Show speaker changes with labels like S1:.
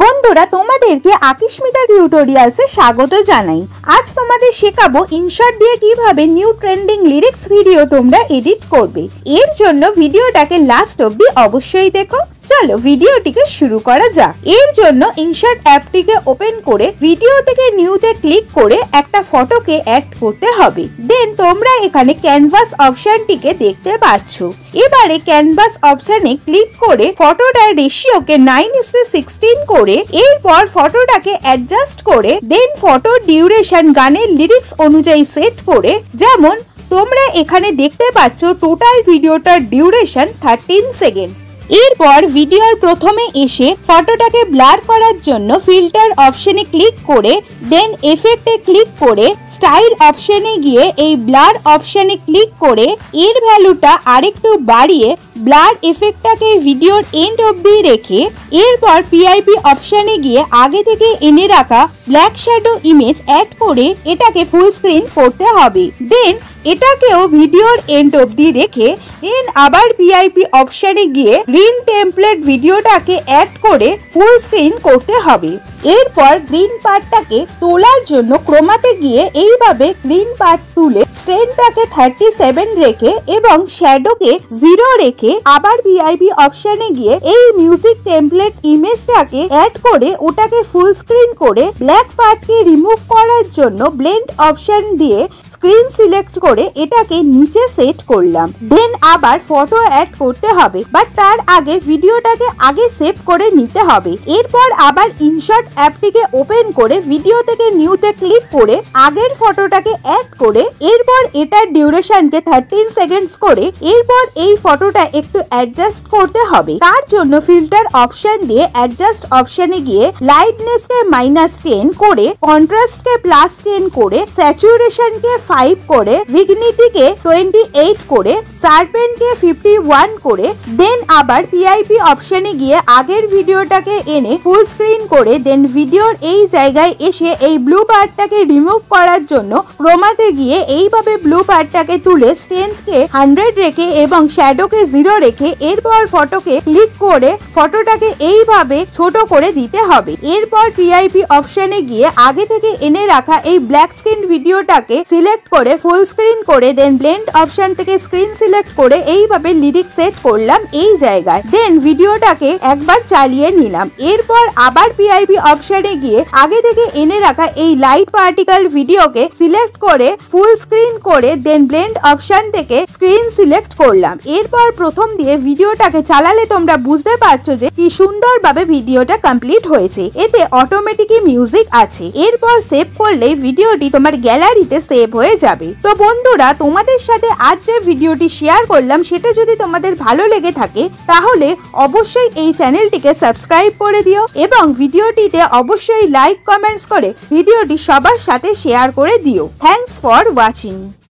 S1: বন্ধুরা তোমাদেরকে আকিস্মিতা টিউটোরিয়ালসে স্বাগত জানাই। আজ তোমাদের শেখাবো ইনশট দিয়ে কিভাবে নিউ ট্রেন্ডিং লিরিক্স ভিডিও তোমরা এডিট করবে। এর জন্য ভিডিওটাকে লাস্ট অবধি অবশ্যই দেখো। চলো ভিডিওটিকে শুরু করা যাক। এর জন্য ইনশট অ্যাপটিকে ওপেন করে ভিডিও থেকে নিউতে ক্লিক করে একটা ফটোকে অ্যাড করতে হবে। দেন তোমরা এখানে ক্যানভাস অপশনটিকে দেখতে পাচ্ছ। এবারে ক্যানভাস অপশনে ক্লিক করে ফটোটার রেশিওকে 9:16 করে এরপর ফটোটাকে অ্যাডজাস্ট করে দেন ফটো ডিউরেশন গানের লিরিক্স অনুযায়ী সেট করে, যেমন তোমরা এখানে দেখতে পাচ্ছ টোটাল ভিডিওটার ডিউরেশন 13 সেকেন্ড। এরপর ভিডিওর প্রথমে এসে ফটোটাকে ব্লার করার জন্য ফিল্টার অপশনে ক্লিক করে দেন এফেক্টে ক্লিক করে স্টাইল অপশনে গিয়ে এই ব্লার অপশনে ক্লিক করে এর ভ্যালুটা আরেকটু বাড়িয়ে ব্লার এফেক্টটাকে ভিডিওর এন্ড অবধি রেখে এরপর পিআইপি অপশনে গিয়ে আগে থেকে এনে রাখা ব্ল্যাক শ্যাডো ইমেজ অ্যাড করে এটাকে ফুল স্ক্রিন করতে হবে। দেন এটাকেও ভিডিওর এন্ড অবধি রেখে দেন আবার পিআইপি অপশনে গিয়ে গ্রিন টেমপ্লেট ভিডিওটাকে অ্যাড করে ফুল স্ক্রিন করতে হবে। এরপর গ্রিন পার্টটাকে তোলার জন্য ক্রোমাতে গিয়ে এইভাবে গ্রিন পার্ট তুলে স্ট্রেনটাকে 37 রেখে এবং শ্যাডোকে 0 রেখে আবার পিআইপি অপশনে গিয়ে এই মিউজিক টেমপ্লেট ইমেজটাকে অ্যাড করে ওটাকে ফুল স্ক্রিন করে ব্ল্যাক পার্টকে রিমুভ করার জন্য ব্লেন্ড অপশন দিয়ে স্ক্রিন সিলেক্ট করে এটাকে নিচে সেট করলাম। দেন আবার ফটো অ্যাড করতে হবে, বাট তার আগে ভিডিওটাকে আগে সেভ করে নিতে হবে। এরপর আবার ইনশট অ্যাপটিকে ওপেন করে ভিডিও থেকে নিউতে ক্লিক করে আগের ফটোটাকে অ্যাড করে এরপর এটার ডিউরেশনকে 13 সেকেন্ডস করে এরপর এই ফটোটা একটু অ্যাডজাস্ট করতে হবে। তার জন্য ফিল্টার অপশন দিয়ে অ্যাডজাস্ট অপশনে গিয়ে লাইটনেসকে -10 করে কন্ট্রাস্টকে +10 করে স্যাচুরেশনকে 5 করে ভিগনিটিকে 28 করে শার্পেনকে 51 করে দেন আবার পিআইপি অপশনে গিয়ে আগের ভিডিওটাকে এনে ফুল স্ক্রিন করে দেন ভিডিওর এই জায়গায় এসে এই ব্লু পার্টটাকে রিমুভ করার জন্য ক্রোমাতে গিয়ে এইভাবে ব্লু পার্টটাকে তুলে স্ট্রেংথকে 100 রেখে এবং শ্যাডোকে 0 রেখে এরপর ফটোকে ক্লিক করে ফটোটাকে এইভাবে ছোট করে দিতে হবে। এরপর পিআইপি অপশনে গিয়ে আগে থেকে এনে রাখা এই ব্ল্যাক স্ক্রিন ভিডিওটাকে সিলেক্ট করে ফুল স্ক্রিন করে দেন ব্লেন্ড অপশন থেকে স্ক্রিন সিলেক্ট করে এইভাবে লিরিক্স সেট করলাম এই জায়গায়। দেন ভিডিওটাকে একবার চালিয়ে নিলাম। এরপর আবার পিআইপি অপশনে গিয়ে আগে থেকে এনে রাখা এই লাইট পার্টিকেল ভিডিওকে সিলেক্ট করে ফুল স্ক্রিন করে দেন ব্লেন্ড অপশন থেকে স্ক্রিন সিলেক্ট করলাম। এরপর প্রথম দিয়ে ভিডিওটাকে চালালে তোমরা বুঝতে পারছো যে কি সুন্দরভাবে ভিডিওটা কমপ্লিট হয়েছে। এতে অটোমেটিকই মিউজিক আছে। এরপর সেভ করলে ভিডিওটি তোমার গ্যালারিতে সেভ হয়ে যাবে। তো বন্ধুরা, তোমাদের সাথে আজ যে ভিডিওটি শেয়ার করলাম সেটা যদি তোমাদের ভালো লেগে থাকে তাহলে অবশ্যই এই চ্যানেলটিকে সাবস্ক্রাইব করে দিও এবং ভিডিওটিতে অবশ্যই লাইক কমেন্টস করে ভিডিওটি সবার সাথে শেয়ার করে দিও। Thanks for watching.